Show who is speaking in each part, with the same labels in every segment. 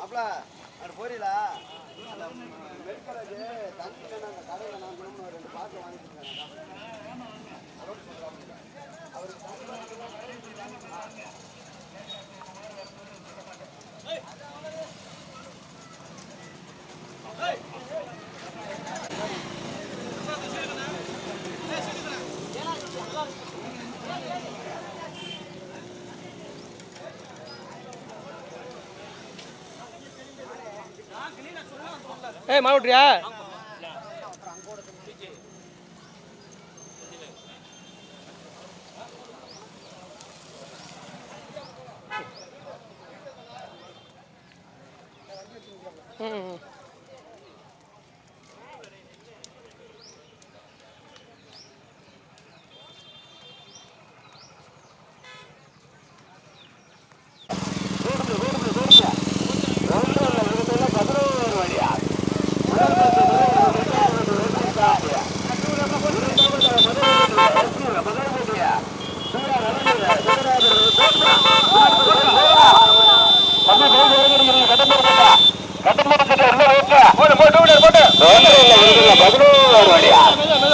Speaker 1: அப்பல அது போறீங்களா மெடிக்கலுக்கு தண்ணி அந்த கடையில் நான் குடும்பம் 2 பாட்டில் வாங்கிட்டு
Speaker 2: ஏய் மாவுட்றியா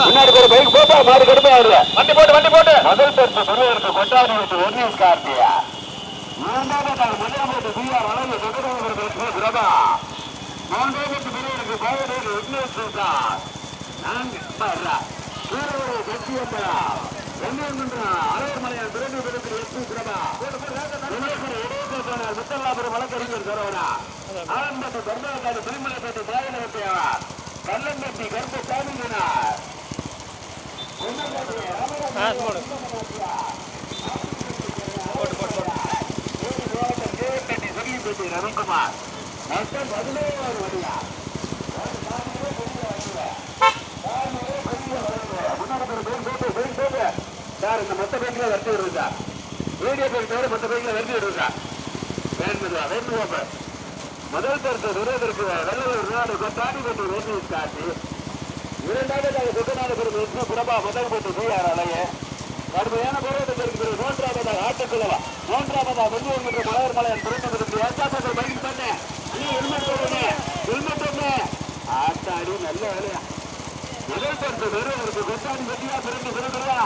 Speaker 2: முன்னாடி ஒரு பைக் போட்டா மாடு கடுப்பா வருது. வண்டி போட்டு முதல் பரிசு பெறுவதற்கு கொட்டாடி விட்டு ஒன்னிஸ் கார்த்தியா மூன்றாவது முதலாவது பிஆர் அழகு தொகுதி பிரபா மூன்றாவது பெறுவதற்கு கோவிலூர் ஒன்னிஸ் நான்கு சூரவரை சத்தியம்பரா வெள்ளியமன்றம் அழகர் மலையான் பிறகு பிறகு எஸ்பி பிரபா இடையேற்றான முத்தல்லாபுரம் வழக்கறிஞர் சரவணா ஆலம்பட்டு தர்மகாடு திருமலைப்பட்டு பாயனவத்தையார் கல்லம்பட்டி கருப்பு சாமினார் ரவிக்குமார் மொத்தம் 17 வழியா சார் இந்த மொத்த பைக்ல வருத்தி விடுது சார் வீடியோ பைக் தவிர மொத்த பைக்ல வருத்தி விடுது சார் வேண்டுவா முதல் பரிசு விருதற்கு வெள்ளலூர் நாடு கொட்டாடி பற்றி வேண்டி காட்டி இரண்டாவது குட்டநாடு பெரும் எஸ்பி பிரபா முதல் போட்டு பிஆர் அலைய கடுமையான போராட்டத்திற்கு பிறகு மூன்றாவதாக ஆட்டுக்குழவா மூன்றாவதா வெள்ளியூர் மற்றும் மலையர் மலையன் துறைமுகத்திற்கு ஏற்பாட்டை பயிர் பண்ணேன் ஆட்டாடி நல்ல வேலையா முதல் பரிசு விருதற்கு கொட்டாடி பற்றியா பிறகு பிறகுறா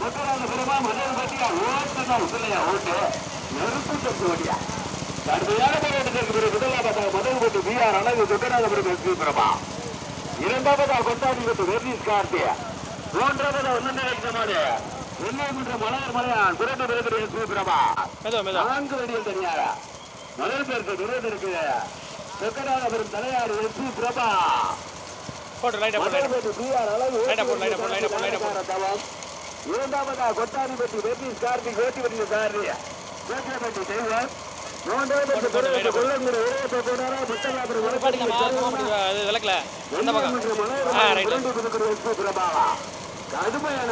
Speaker 2: கொட்டநாடு பெருமா முதல் பற்றியா ஓட்டுதான் இல்லையா ஓட்டு நெருப்பு தப்பு வழியா கடுமையான போராட்டத்திற்கு பிறகு முதலாவதாக முதல் போட்டு பிஆர் அழகு கொட்டநாதபுரம் எஸ்பி பிரபா இரண்டாவதா கொட்டாடி விட்டு வெர்னீஸ் கார்த்திய மூன்றாவதா ஒன்னமாடு வெள்ளியமன்ற மலையர் மலையான் பிறகு பிறகு எஸ்பி பிரபா 4 வடியில் தனியாரா முதல் பேருக்கு விருதற்கு கொட்டநாதபுரம் தலையாறு எஸ்பி பிரபா இரண்டாவதா கொட்டாடி பற்றி வெர்னீஸ் கார்த்திக் ஓட்டி வருகிற சாரி கோட்டப்பட்டி செய்வார் கடுமையான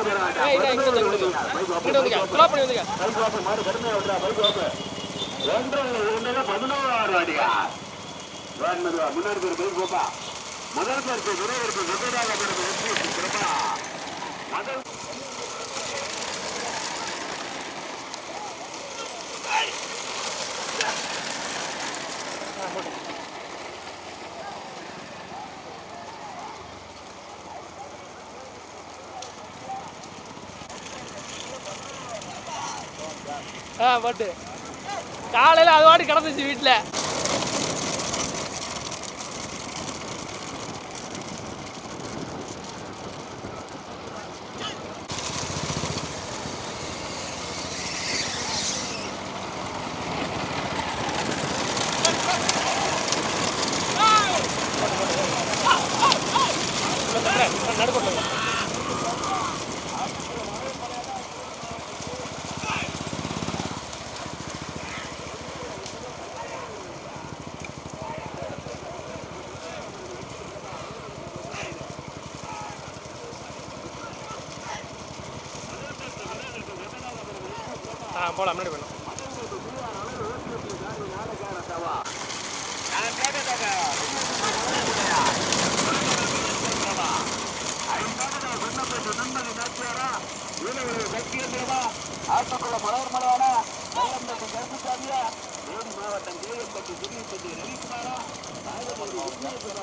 Speaker 2: அடியா முன்னாடி பேர் போப்பா முதல் பரிசு விருதற்கு முதல் பட்டு காலையில் அது வாட்டி கிடந்துச்சு வீட்டில் நடுக்கொண்டு போலாம் முன்னாடி போயிடலாம்
Speaker 1: ஆட்டுக்குள்ள மலர் மலையான கல்லம்பட்டி கருப்புசாமியா தேனி மாவட்டம் தேவம்பட்டி சுரியப்பட்டி ரவிக்குமார்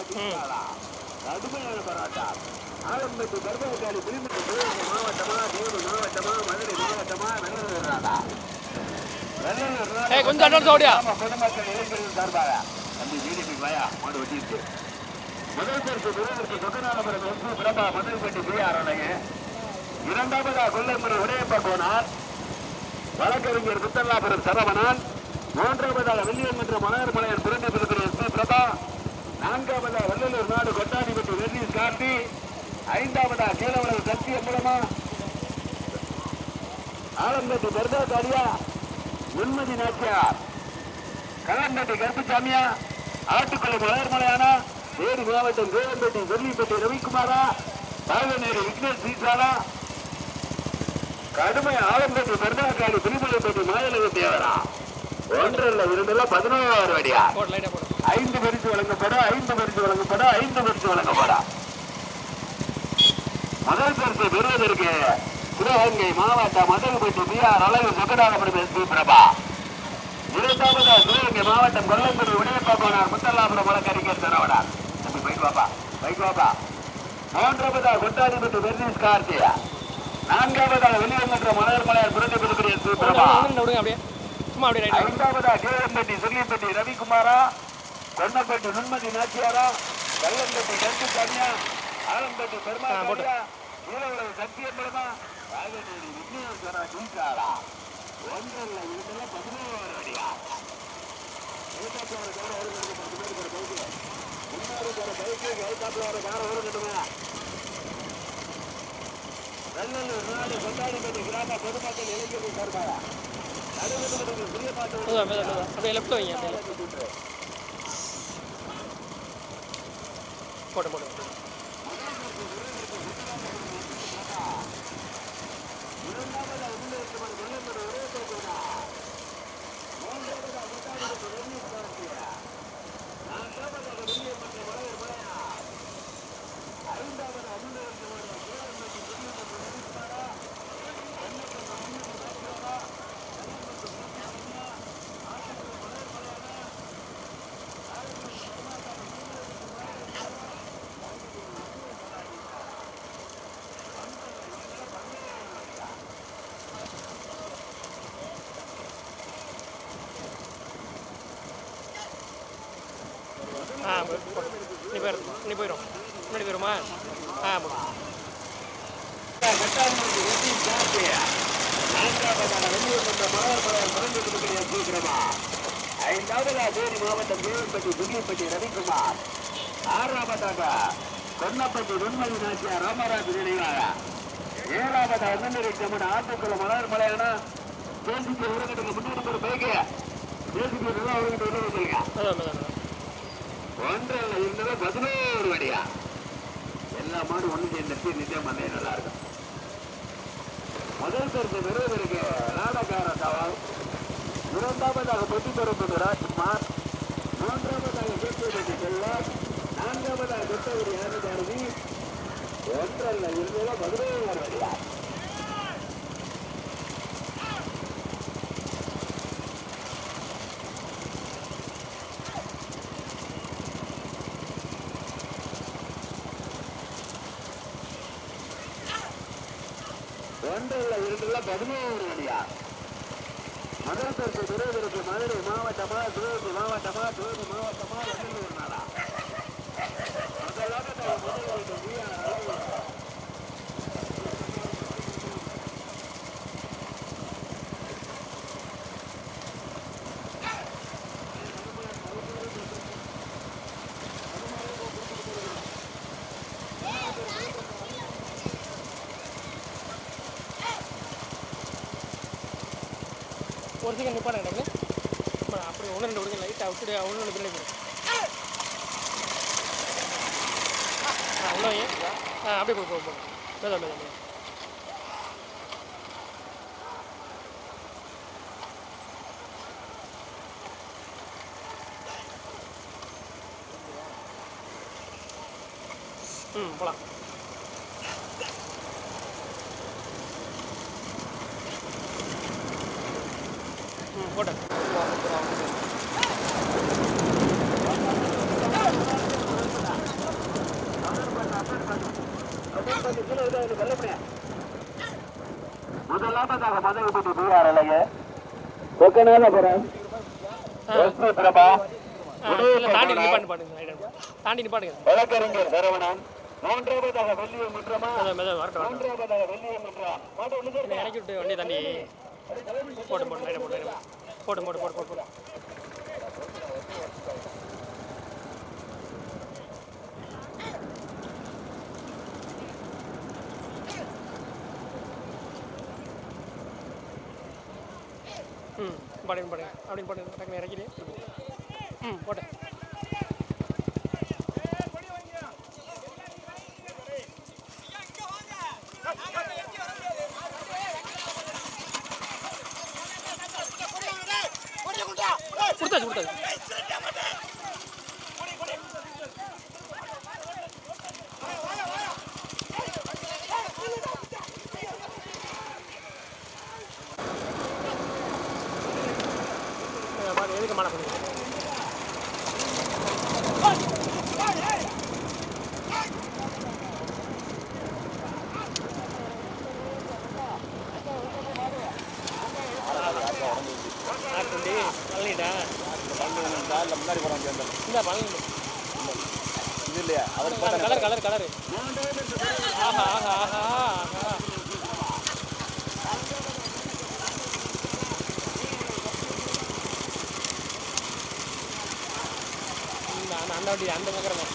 Speaker 2: கடுமையான போராட்டம். ஆலம்பட்டி கர்ப்பகாலி பிரிவுக்கு சிவகங்கை மாவட்டமா, தேனி மாவட்டமா, மதுரை மாவட்டமா, பொதுமக்கள் இளைஞர்கள் சார்பாக தம்பி ஜிடிபி வாயா மாடு வெட்டிட்டு முதல் பரிசு பெறுவதற்கு சொக்கநாதபுரம் எம்பி பிரபா முதல்பட்டி பிஆர். இரண்டாவதா கொல்லைமரம் உடையப்ப கோனார், வழக்கறிஞர் முத்தல்லாபுரம் சரவணன். மூன்றாவதாக வெள்ளியன் மலர்மலையர் புரண்டி திருக்கிற எஸ் பி பிரபா. நான்காவதா வள்ளலூர் நாடு கொட்டாடிப்பட்டி வெர்னீஸ் கார்த்தி. ஐந்தாவதா கீழவளவு சத்தியம் மூலமா ஆலம்பட்டி கர்தா காளியா, உண்மதி நாச்சியார், கலம்பட்டி கருப்புசாமியா, ஆட்டுக்குளம் மலர்மலையானா, தேனி மாவட்டம் கோவம்பட்டி வெள்ளிப்பட்டி ரவிக்குமாரா, பாகநேரி விக்னேஷ் சீசாலா, கடுமை ஆலம்பட்டி கர்தாக்காளி திருமலைப்பட்டி மாயலக தேவரா. ஒன்றல்ல இரண்டுல 16 அடியா. 5 பரிசு வழங்கப்படும், 5 பரிசு வழங்கப்படும், 5 பரிசு வழங்கப்படும். முதல் பரிசு பெறுவதற்கு சிவகங்கை மாவட்டம் மதுரைப்பட்டி பிஆர் அழகு சொக்கநாதபுரம் எஸ் பி பிரபா. இரண்டாவதா சிவகங்கை மாவட்டம் கொல்லம்பட்டி உடையப்பா கோனார் முத்தல்லாபுரம் வழக்கறிஞர் சரவணன். தம்பி பைக் வாப்பா. மூன்றாவதா கொட்டாடிப்பட்டி வெர்னீஸ் கார்த்தியா. நான்காவதா வெளியமன்ற மலர்மலையார் புரண்டி திருக்கிற எஸ் பி பிரபா. ஐந்தாவதா கேளம்பட்டி சுர்லிப்பட்டி ரவிக்குமாரா, கொன்னப்பட்டி நுண்மதி நாச்சியாரா, கல்லம்பட்டி கருப்புசாமியா, ஆலம்பட்டி பெருமாள், ஈழவளவு சத்தியம்பலமா, ராஜநேரி விக்னேஸ்வரா ஜீசாலா. ஒன்றல்ல இரண்டுல 16 அடியா. வெள்ளலூர் நாடு கொண்டாடிப்பட்டி கிராம பொதுமக்கள் இளைஞர்கள் சார்பாக
Speaker 3: அப்படியே லெஃப்ட் வைங்க. போட்டு நீ போயிடும் முன்னாடி போயிருமா?
Speaker 2: ஐந்தாவதா தேனி மாவட்டம் தேவன்பட்டி துல்லிப்பட்டி ரவிக்குமார். ஆறாவதாக கொன்னப்பட்டி நுண்மதி நாச்சியார் ராமராஜ் நினைவாக. ஏழாவதா அண்ணன் ஆட்டுக்குளம் மலர்மலையானா, தேசிக்கு உருவகட்டுக்கு முன்னூறு ஒரு பைக்கு தேசிக்கு நல்லா உருவகட்டு உள்ள சொல்லுங்க. ஒன்றல்ல இருந்தது 11 அடியா. எல்லா மாடும் ஒண்ணு சேர்ந்து நிச்சயம் பண்ண நல்லா இருக்கும். முதல் பரிசு பெறுவதற்கு நாடகார சவால். இரண்டாவதாக பெட்டி பெறுவது ராஜ்குமார். மூன்றாவதாக கேட்பதற்கு செல்வார். நான்காவதாக கொத்தவரி ஆனதாரதி. ஒன்றல்ல இருந்தது 11 அடியா. ஒன்றல்ல இரண்டுல 11 அடியா. முதல் பரிசு பெறுவதற்கு மதுரை மாவட்டமா, சிவகங்கை மாவட்டமா, தேனி மாவட்டமா, வெள்ளலூர் நாடா.
Speaker 3: ஒரு செகண்ட் நிப்பாடு எனக்கு அப்படி 1-2 விடுங்க. லைட்டாக விட்டுடு. 1-2 பின்னாடி போயிடும். உள்ள வைங்க. அப்படியே போய் மேதா. போகலாம். போட்டேன்.
Speaker 2: முதலாவதாக மதகுபதி பிஆர் அழகு கொக்கநாதபுரம் எஸ்பி பிரபா
Speaker 3: தாண்டி நிப்பாட்டு பாடுங்க, தாண்டி நிப்பாட்டுங்க.
Speaker 2: வழக்கறிஞர் சரவணன் மூன்றாவதாக வெள்ளியம் முற்றமா
Speaker 3: வரட்டும்
Speaker 2: மூன்றாவதாக வெள்ளியம் முற்றா
Speaker 3: இறக்கி விட்டு வண்டி தாண்டி போட்டு போட்டு லைட்டை போட்டு போட்டு போட்டு போட்டு போட்டு போட்டு பாடுங்க பாடுங்க அப்படின்னு பாடுங்க டக்குனு இறக்கிடு. போட்டேன். கொடுத்தாச்சு கொடுத்தாச்சு. எதுக்கு மாலை பண்ணுங்க? Colour colour colour. ஆஹா ஆஹா ஆஹா ஆஹா. அந்த வண்டி அந்த பக்கம்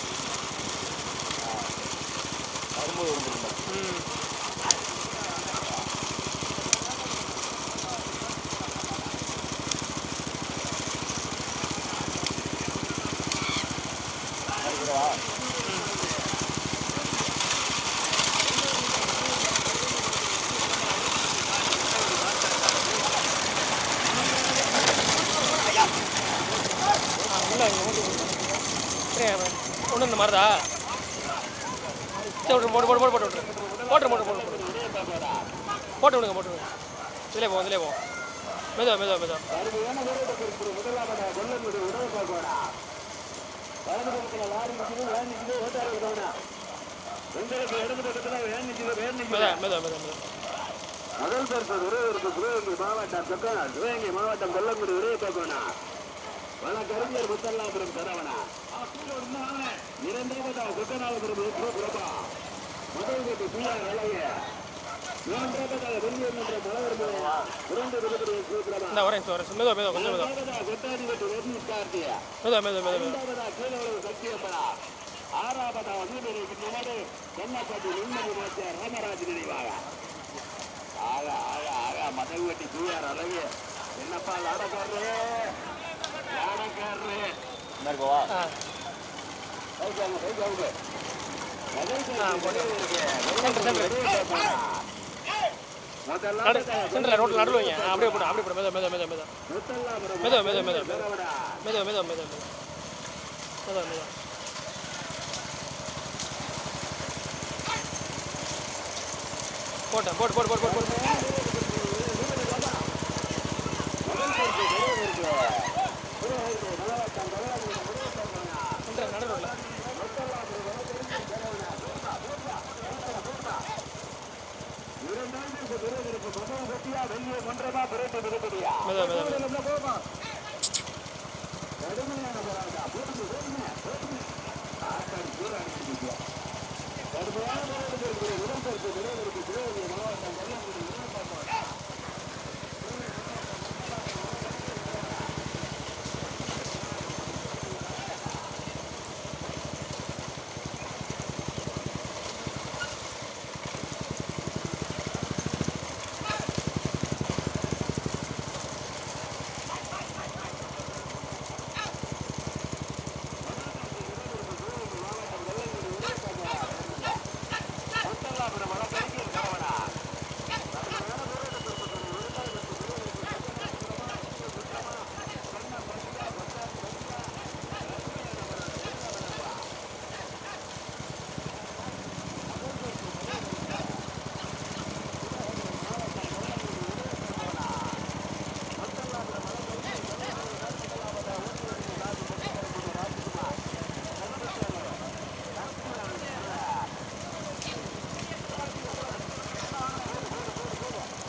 Speaker 3: ஒன்று இந்த மாதிரிதா. சரி போட்டு போட்டு போட்டு போட்டு விட்ரு போட்டு போட்டு போட்டு போட்டு விடுங்க போட்டு விடுங்க. இதிலே போவோம் இதிலே போவோம். மெதுவா மெதுவா மெதுவா. மெதுவா மெதுவா மெதுவா மெதுவா.
Speaker 2: முதல் பேருக்கு சிவகங்கை மாவட்டம் சொக்கனா சிவகங்கை மாவட்டம் கொல்லங்குடி உரிய போக்கோனா வழக்கறிஞர் முத்தல்லாபுரம் சரவணா இரண்டாவதா சொக்கநாதபுரம் பிரபா மதகுபதி பிஆர் அழகு மூன்றாவதாக வெள்ளியம் என்ற மலவர் முறையா இரண்டு விருதுடைய பிரபா
Speaker 3: மெதுவா மெதுவா கொஞ்சம் மெதுவா
Speaker 2: கொட்டாதிபதி ரஜினி கார்த்தியா
Speaker 3: மெதுவா மெதுவா மெதுவா.
Speaker 2: இரண்டாவதா கீழவளவு சக்தியப்பா ஆறாவதா வீரருக்கு நாடு கண்ணப்பட்டி நிம்மதி மாச்சார் ராமராஜ் நினைவாக ஆக ஆக ஆக மதகுபதி பிஆர் அழகு என்னப்பா லாடக்காரரு
Speaker 3: சென்டரில் ரோட்டில் நடுவில் வைங்க. அப்படியே போட்டு அப்படியே போட்டு மெதுவா மெதுவா மெதுவா மெதுவா மெதுவா மெதுவா மெதுவா மெதுவா மெதுவா மெதுவா மெதுவா மெதுவா. போட்டேன் போட்டு போட்டு போட்டு போட்டு போட்டு நடுவில் மெதுவா மெதுவா.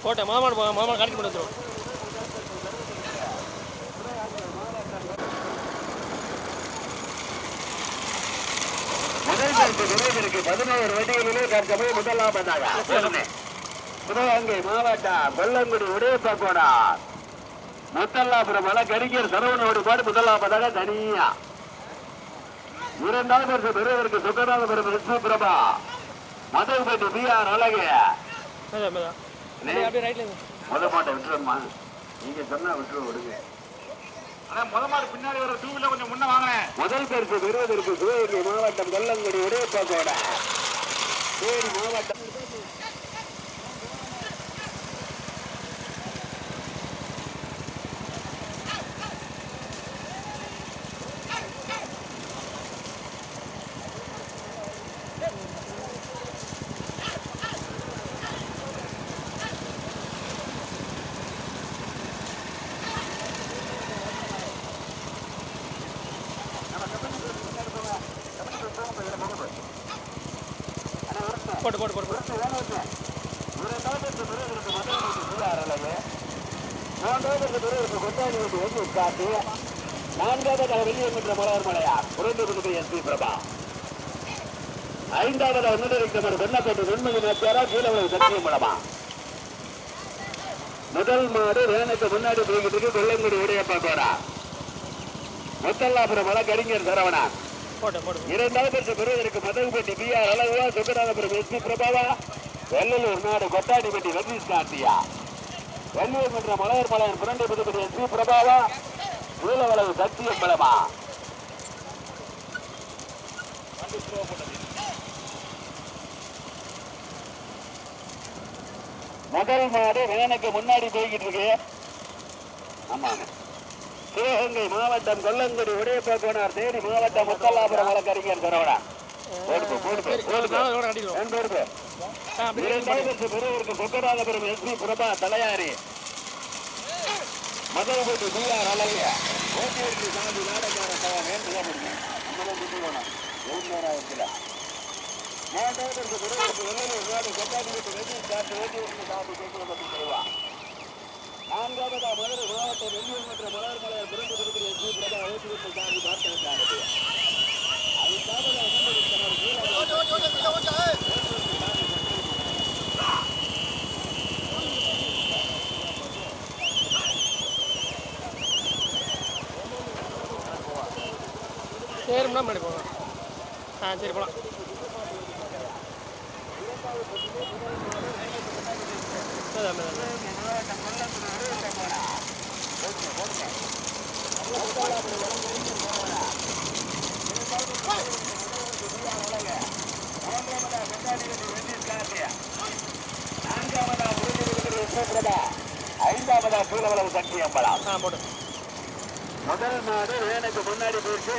Speaker 3: போட்டேன் மாமா காட்டி போட்டு வந்துடும்.
Speaker 2: முதல் பரிசு பெறுவதற்கு 11 வண்டிகளிலே தற்சமயம் முதலாவதாக சிவகங்கை மாவட்டம் கொல்லங்குடி உடையப்பகோடா முத்தல்லாபுரம் வழக்கறிஞர் சரவணோடு பாடு முதலாவதாக தனியா. இரண்டாவது பரிசு பெறுவதற்கு சுக்கநாதபுரம் விஷ்ணு பிரபா மதுபதி BR அழகிய முத மாட்டை விட்டுருமா நீங்க சொன்னா விட்டுரு விடுங்க.
Speaker 4: பின்னாடி ஒரு 2 வீலர் கொஞ்சம் முன்ன வாங்க.
Speaker 2: முதல் பரிசு பெறுவதற்கு சிவகங்கை மாவட்டம் கொல்லங்குடி உடையப்பகோடா தேனி மாவட்டம்
Speaker 3: போட்டு போட்டு போட்டு
Speaker 2: நான்காவது வெளியேற்ற மலர் மலையார் புரண்டு எஸ்பி பிரபா. ஐந்தாவது முன்னிலைத்தவர் வெள்ளக்கோட்டு வெண்மதி நாச்சியாரா கீழவளவு சத்தியம் மூலமா. முதல் மாடு வேனுக்கு முன்னாடி போய்கிட்டு கொல்லங்குடி உடையப்பா கோரா முத்தல்லாபுரம் வழக்கறிஞர் சரவணா. இரண்டாவது பரிசு பெறுவதற்கு மதகுப்பட்டி BR அழகுவா சுக்கநாதபுரம் எஸ்பி பிரபாவா வெள்ளலூர் நாடு கொட்டாடிப்பட்டி ரஜீஷ் கார்த்தியா. வெள்ளூர் மன்ற மலையர் மலையர் புரண்டை புதுப்பட்டி எஸ்பி பிரபாவா கீழவளவு சத்தியம் பலமா. முதல் மாடு வேனுக்கு முன்னாடி போய்கிட்டு இருக்கு. ஆமாங்க சிவகங்கை மாவட்டம் கொல்லங்குடி உடையப்பா கோனார் தேனி மாவட்டம் முத்தல்லாபுரம் வழக்கறிஞர் சரவணா. பெறுவதற்கு சொக்கநாதபுரம் எஸ்பி பிரபா தலையாரி மதுரபட்டி BR அழகிய ஓட்டியருக்கு சாந்தி நாடகார மூன்றாவது பெறுவதற்கு வெள்ளலூர் நாடு கொட்டாடிப்பட்டி ரஜீஷ் கார்த்தி ஓட்டியருக்கு சாந்தி கேட்கப்பட்டு தருவா. நான்காவது மதுரை மாவட்டம் வெள்ளியூர் மற்ற மலர் மலையார் புரண்டு கொடுக்கிற எஸ்பி பிரபா ஓட்டியருக்கு சாந்தி பார்த்தாங்க.
Speaker 3: சரிம்னா முன்னாடி போங்க. சரி போகலாம்.
Speaker 2: ஐந்தாவதா கீழவளவு சக்தி அம்பலம்.
Speaker 3: போட்டு
Speaker 2: முதல் நாடு வேனுக்கு முன்னாடி போயிட்டு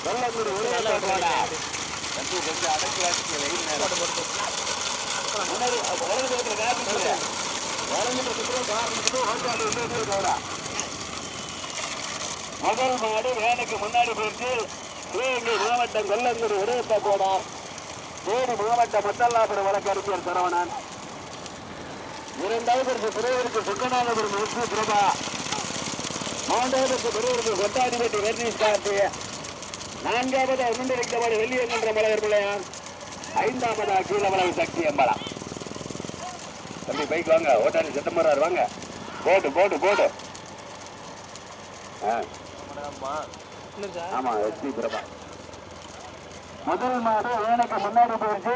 Speaker 2: கொல்லங்குடி அடக்கி முதல் மாடு வேனுக்கு முன்னாடி போயிட்டு சிவகங்கை மாவட்டம் கொல்லங்குடி உடையப்பா கோனார் தேனி மாவட்டம் முத்தல்லாபுரம் வழக்கறிஞர் சரவணன். இரண்டாவது பெறுவதற்கு சுக்கநாதபுரம் எஸ்பி பிரபா. மூன்றாவது பெறுவதற்கு கொட்டாடிப்பட்டி ரஜீஷ் கார்த்தி. நான்காவது முன்னிலைத்தவர் வெள்ளியங்கன்ற மலையர் பிள்ளையான். ஐந்தாவதா கீழவளவு சக்தி அம்பலம். தம்பி பைக் வாங்க, ஓட்டாடி செட்டமரார் வாங்க. போட்டு போட்டு போட்டு ஆமா எஸ்பி பிரபா. முதல் மாடு வேனுக்கு முன்னாடி போயிடுச்சு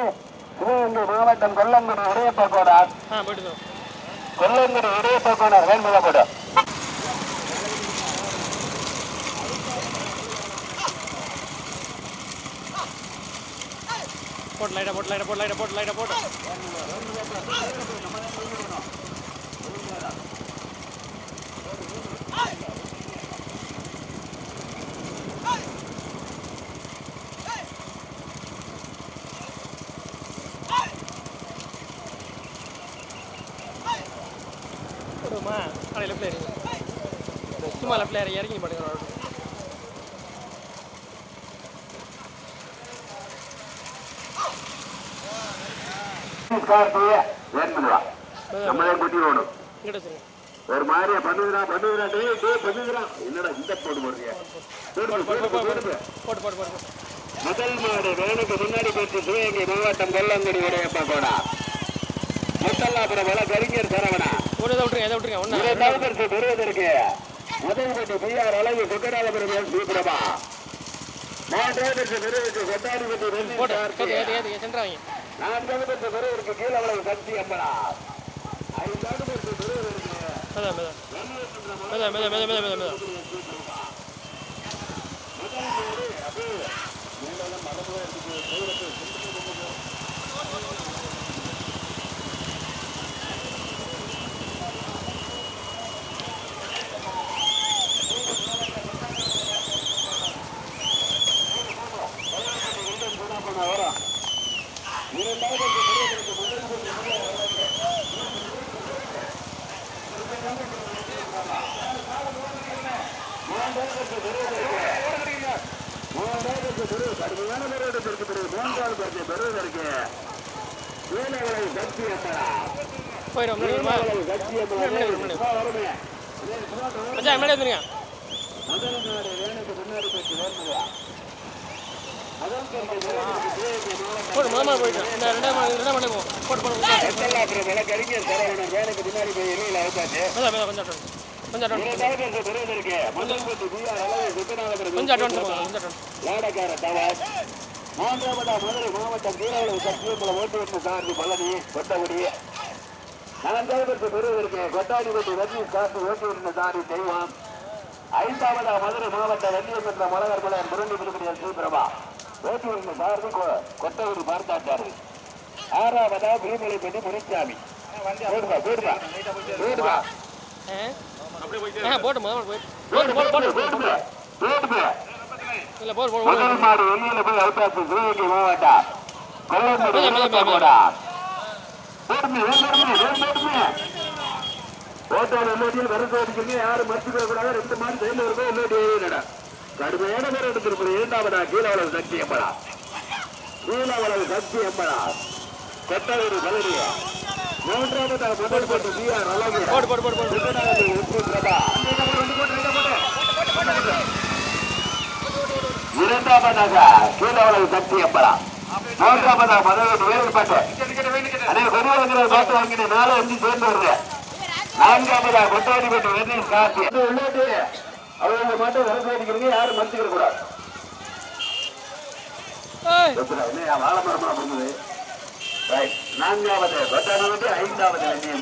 Speaker 2: சிவகங்கை மாவட்டம் கொல்லங்குடி உடையப்பா கோனார். கொல்லங்குடி உடையப்பா கோனார் வேண்முக போடு.
Speaker 3: போட்டு லைட்டா போட்டு லைட்டா போட்டு லைட்டா போட்டு லைட்டா போட்டு போடுமா. ஆனால் லெஃப்டில் இறங்கி சும்மா லெஃப்டில் இறங்கி பண்ணுங்க.
Speaker 2: நம்மளே கூட்டி ஓடும்.
Speaker 3: இங்கிட்ட வச்சுருங்க.
Speaker 2: ஒரு மாதிரியா பண்ணுகிறான் பண்ணுகிறான். என்னடா இந்த போடு போடுறியா?
Speaker 3: போட்டு.
Speaker 2: முதல் மாடு வேணுக்கு முன்னாடி போட்டு சிவகங்கை மாவட்டம் கொல்லங்குடி உடையப்பா கோடா. முத்தல்லாபுரம் வள கரிஞர் சரவணா. பெறுவதற்கு முதல் போட்டு பிஆர் அளவு கொக்கராலபுரம் ஸ்ரீபிரபா. மாவட்டத்திற்கு பெறுவதற்கு கொட்டாரிபட்டி
Speaker 3: சென்றாங்க.
Speaker 2: 4 பெறுவதற்கு கீழ அளவு சக்தி அம்பலா. 5 பெறுவதற்கு
Speaker 3: போயிடும். மச்சான் முன்னாடி வந்துருங்க. போடு மாமா போயிட்டேன். இந்த ரெண்டாம் மணி போட்டு
Speaker 2: மதுரை மாவட்டம் வீரவளவு சத்தியகுளம் ஓட்டுநர் சார்பு பழனி கொட்டகுடி. 4வது பெறுவதற்கு கொட்டாடிபட்டி ரஜீஷ் காசு ஓட்டுநர் சார்பு தெய்வம். 5வது மதுரை மாவட்டம் வெள்ளியம் என்ற மலகர் மலர் முரண்டி விரும்பிய ஸ்ரீபிரபா ஓட்டுநர் சார்பு கொட்டகுடி பார்த்தாச்சாரு. 6வது திருமலைப்பட்டி முனிசாமி. யாரும் மறுத்துக்க கூடாது. 2 மாடு சைட்ல இருக்கும். இன்னொரு கடுமையான பேர் எடுத்திருப்பது. 2வது கீழவளவு சக்தி எம்படா. கீழவளவு சக்தி எம்படா கொட்டகுடி பழனி. 3வது முதல் போட்டு பிஆர் அழகு. 2வது கீழவளவு சக்தி எம்படா. 3வது மதுரை வேறுபாட்டு அதே பெரியவர்கள் பார்த்து வாங்கின 4 5 சேர்ந்து வருது. 4வது கொட்டாடிப்பட்டி வெற்றி காட்சி உள்ளாட்டு அவங்க மட்டும் வரவேற்கிறீங்க. யாரும் மறுத்துக்கிற கூடாது. வாழை மரமா பண்ணுது. 4வது கொட்டாடிப்பட்டி 5வது